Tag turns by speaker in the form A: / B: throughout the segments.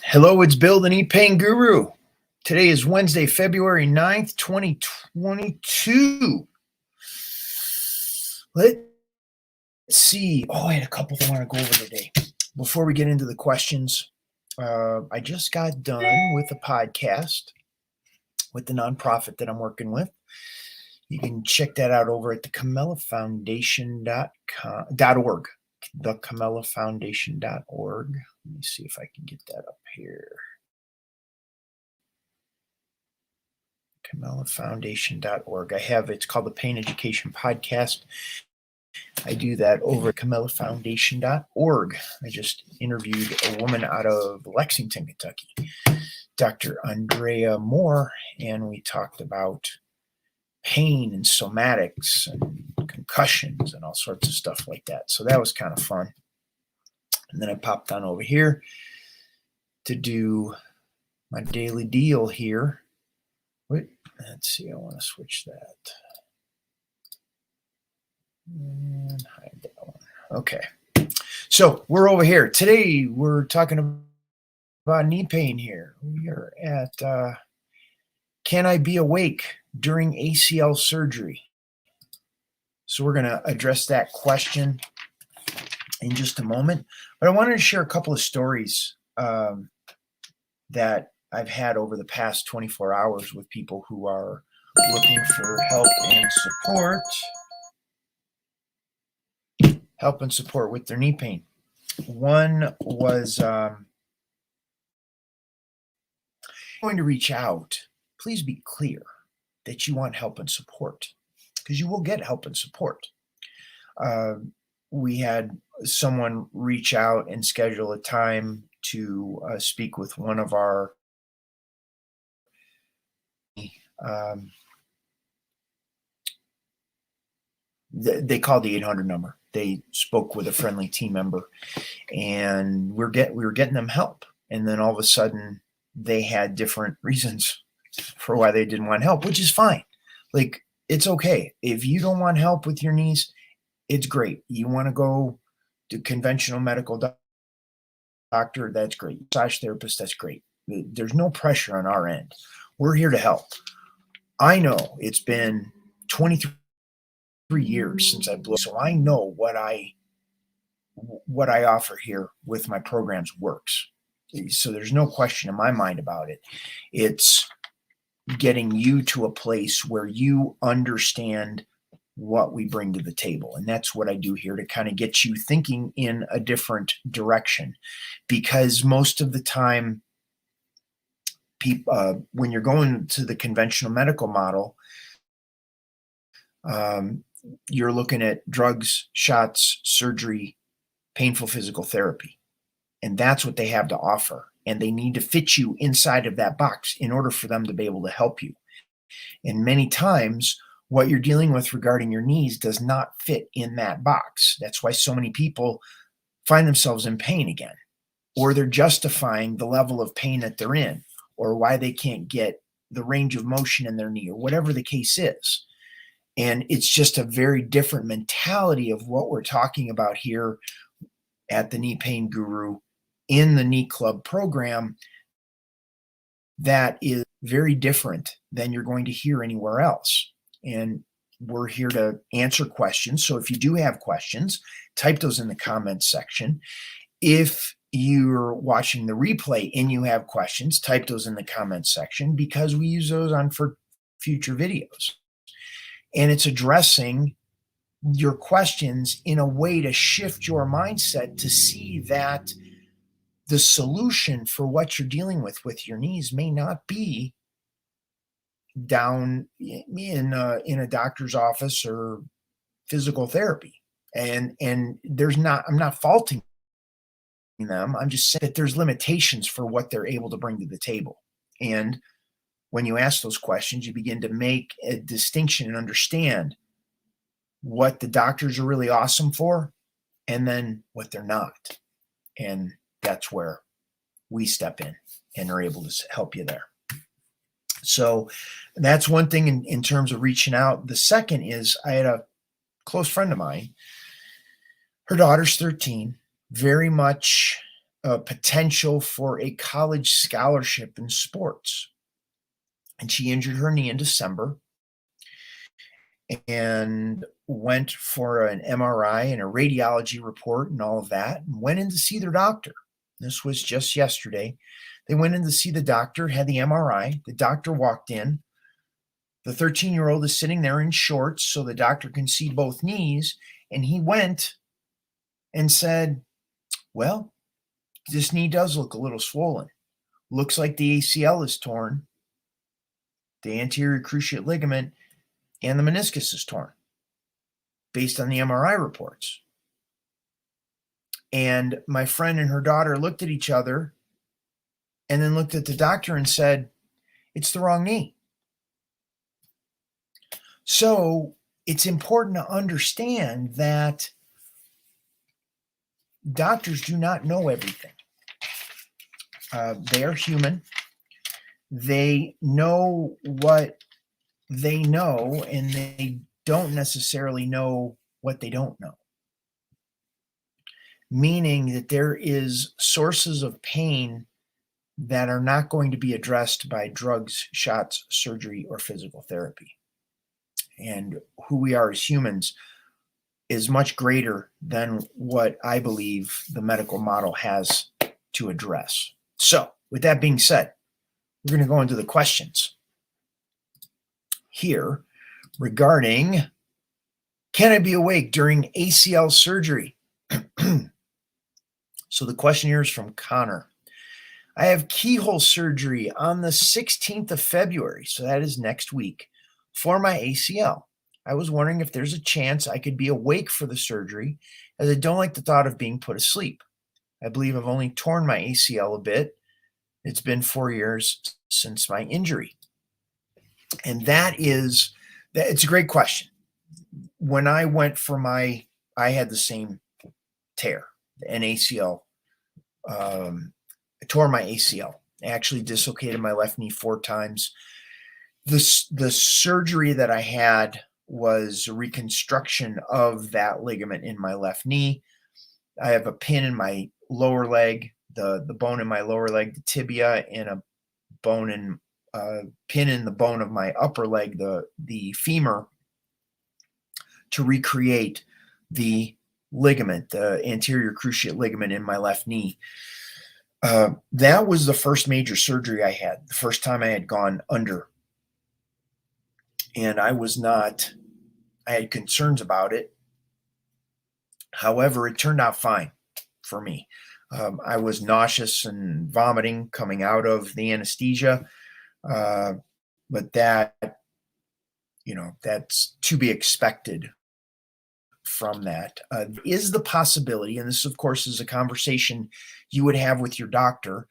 A: Hello, it's Bill, the Knee Pain Guru. Today is Wednesday, February 9th, 2022. Let's see. I had a couple I want to go over today. Before we get into the questions, I just got done with a podcast with the nonprofit that I'm working with. You can check that out over at the CamellaFoundation.org. The CamellaFoundation.org. Let me see if I can get that up here. CamellaFoundation.org. It's called the Pain Education Podcast. I do that over at CamellaFoundation.org. I just interviewed a woman out of Lexington, Kentucky, Dr. Andrea Mora, and we talked about pain and somatics and concussions and all sorts of stuff like that. So that was kind of fun. And then I popped on over here to do my daily deal here. Wait, let's see. I want to switch that. And hide that one. Okay. So we're over here. Today we're talking about knee pain here. We are at can I be awake during ACL surgery? So we're going to address that question in just a moment. But I wanted to share a couple of stories that I've had over the past 24 hours with people who are looking for help and support with their knee pain. One was going to reach out. Please be clear that you want help and support, because you will get help and support. We had someone reach out and schedule a time to speak with one of our they called the 800 number. They spoke with a friendly team member, and we were getting them help. And then all of a sudden, they had different reasons for why they didn't want help, which is fine. Like, it's okay. If you don't want help with your knees, it's great. You want to go to conventional medical doctor, that's great. Massage therapist, that's great. There's no pressure on our end. We're here to help. I know it's been 23 years since I blew, so I know what I offer here with my programs works. So there's no question in my mind about it. It's getting you to a place where you understand what we bring to the table. And that's what I do here, to kind of get you thinking in a different direction. Because most of the time, people, when you're going to the conventional medical model, you're looking at drugs, shots, surgery, painful physical therapy. And that's what they have to offer. And they need to fit you inside of that box in order for them to be able to help you. And many times, what you're dealing with regarding your knees does not fit in that box. That's why so many people find themselves in pain again, or they're justifying the level of pain that they're in, or why they can't get the range of motion in their knee, or whatever the case is. And it's just a very different mentality of what we're talking about here at the Knee Pain Guru in the Knee Club program, that is very different than you're going to hear anywhere else. And we're here to answer questions. So if you do have questions, type those in the comments section. If you're watching the replay and you have questions, type those in the comments section, because we use those on for future videos. And it's addressing your questions in a way to shift your mindset to see that the solution for what you're dealing with your knees may not be down in a doctor's office or physical therapy. And I'm not faulting them. I'm just saying that there's limitations for what they're able to bring to the table. And when you ask those questions, you begin to make a distinction and understand what the doctors are really awesome for, and then what they're not. And that's where we step in and are able to help you there. So that's one thing in terms of reaching out. The second is, I had a close friend of mine. Her daughter's 13, very much a potential for a college scholarship in sports. And she injured her knee in December and went for an MRI and a radiology report and all of that, and went in to see their doctor. This was just yesterday. They went in to see the doctor, had the MRI. The doctor walked in. The 13-year-old is sitting there in shorts so the doctor can see both knees. And he went and said, well, this knee does look a little swollen. Looks like the ACL is torn. The anterior cruciate ligament and the meniscus is torn based on the MRI reports. And my friend and her daughter looked at each other and then looked at the doctor and said, it's the wrong knee. So it's important to understand that doctors do not know everything. They are human. They know what they know, and they don't necessarily know what they don't know. Meaning that there is sources of pain that are not going to be addressed by drugs, shots, surgery, or physical therapy. And who we are as humans is much greater than what I believe the medical model has to address. So, with that being said, we're going to go into the questions here regarding, can I be awake during ACL surgery? So the question here is from Conor. I have keyhole surgery on the 16th of February, so that is next week, for my ACL. I was wondering if there's a chance I could be awake for the surgery, as I don't like the thought of being put asleep. I believe I've only torn my ACL a bit. It's been 4 years since my injury. And it's a great question. When I went for I had the same tear, an ACL. I tore my ACL. I actually dislocated my left knee 4 times. The surgery that I had was a reconstruction of that ligament in my left knee. I have a pin in my lower leg, the bone in my lower leg, the tibia, and a pin in the bone of my upper leg, the femur, to recreate the ligament, the anterior cruciate ligament in my left knee. That was the first major surgery I had, the first time I had gone under. And I had concerns about it. However, it turned out fine for me. I was nauseous and vomiting coming out of the anesthesia. But that's to be expected from that. Is the possibility, and this, of course, is a conversation you would have with your doctor,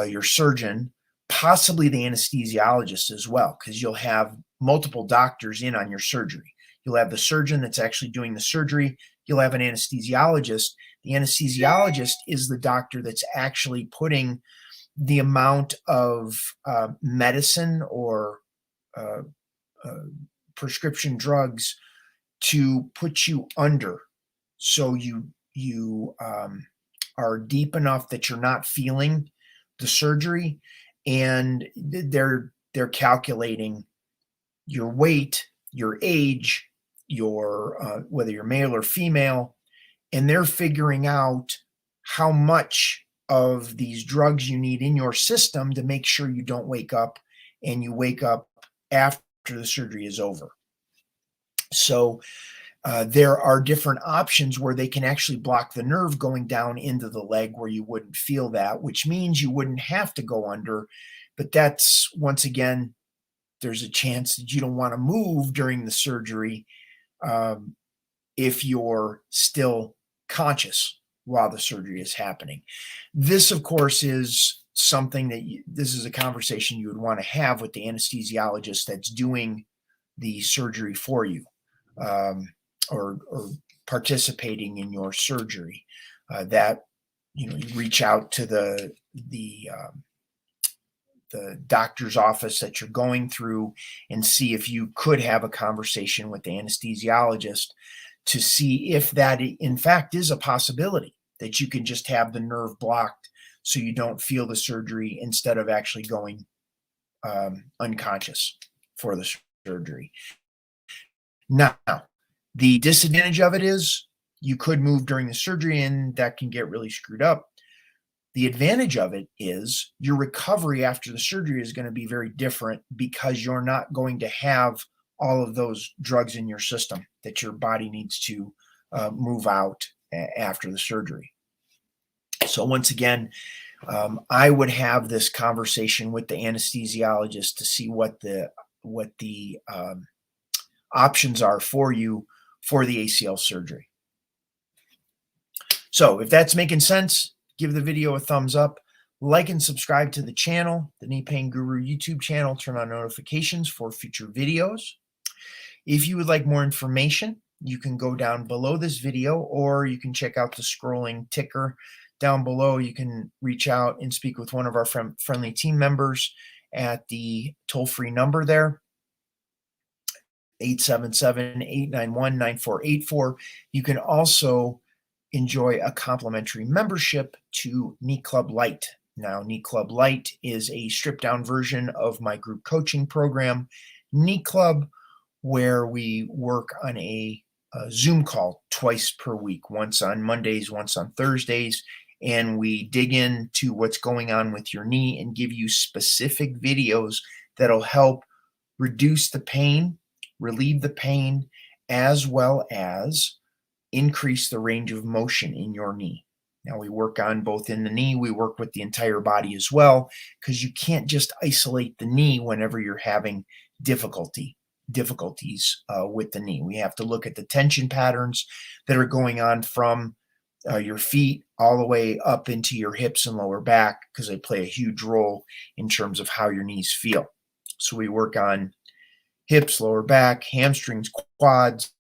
A: your surgeon, possibly the anesthesiologist as well, because you'll have multiple doctors in on your surgery. You'll have the surgeon that's actually doing the surgery. You'll have an anesthesiologist. The anesthesiologist is the doctor that's actually putting the amount of medicine or prescription drugs to put you under, so you are deep enough that you're not feeling the surgery, and they're calculating your weight, your age, your whether you're male or female, and they're figuring out how much of these drugs you need in your system to make sure you don't wake up, and you wake up after the surgery is over. So there are different options where they can actually block the nerve going down into the leg where you wouldn't feel that, which means you wouldn't have to go under. But that's, once again, there's a chance that you don't want to move during the surgery if you're still conscious while the surgery is happening. This, of course, is something that this is a conversation you would want to have with the anesthesiologist that's doing the surgery for you, or participating in your surgery. That you reach out to the doctor's office that you're going through and see if you could have a conversation with the anesthesiologist to see if that in fact is a possibility, that you can just have the nerve blocked so you don't feel the surgery instead of actually going unconscious for the surgery. Now, the disadvantage of it is you could move during the surgery and that can get really screwed up. The advantage of it is your recovery after the surgery is going to be very different because you're not going to have all of those drugs in your system that your body needs to move out after the surgery. So once again, I would have this conversation with the anesthesiologist to see what the options are for you for the ACL surgery. So if that's making sense, give the video a thumbs up, like and subscribe to the channel, the Knee Pain Guru YouTube channel, turn on notifications for future videos. If you would like more information, you can go down below this video, or you can check out the scrolling ticker down below. You can reach out and speak with one of our friendly team members at the toll-free number there, 877-891-9484. You can also enjoy a complimentary membership to Knee Club Lite. Now, Knee Club Lite is a stripped-down version of my group coaching program, Knee Club, where we work on a Zoom call twice per week, once on Mondays, once on Thursdays, and we dig into what's going on with your knee and give you specific videos that'll help reduce the pain, relieve the pain, as well as increase the range of motion in your knee. Now, we work on both in the knee, we work with the entire body as well, because you can't just isolate the knee whenever you're having difficulties with the knee. We have to look at the tension patterns that are going on from your feet all the way up into your hips and lower back, because they play a huge role in terms of how your knees feel. So we work on hips, lower back, hamstrings, quads,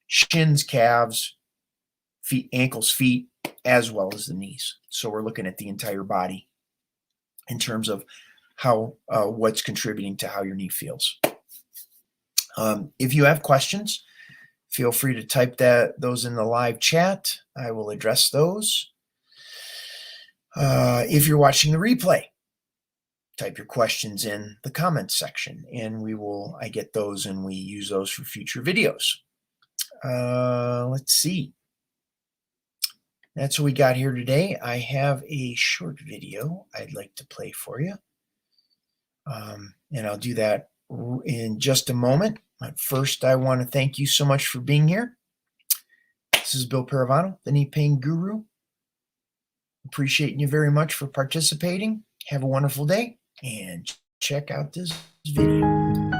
A: shins, calves, feet, ankles, feet, as well as the knees. So we're looking at the entire body in terms of how what's contributing to how your knee feels. If you have questions, feel free to type those in the live chat. I will address those. If you're watching the replay, type your questions in the comments section, and I get those and we use those for future videos. Let's see. That's what we got here today. I have a short video I'd like to play for you. And I'll do that in just a moment. But first, I want to thank you so much for being here. This is Bill Paravano, the Knee Pain Guru. Appreciating you very much for participating. Have a wonderful day and check out this video.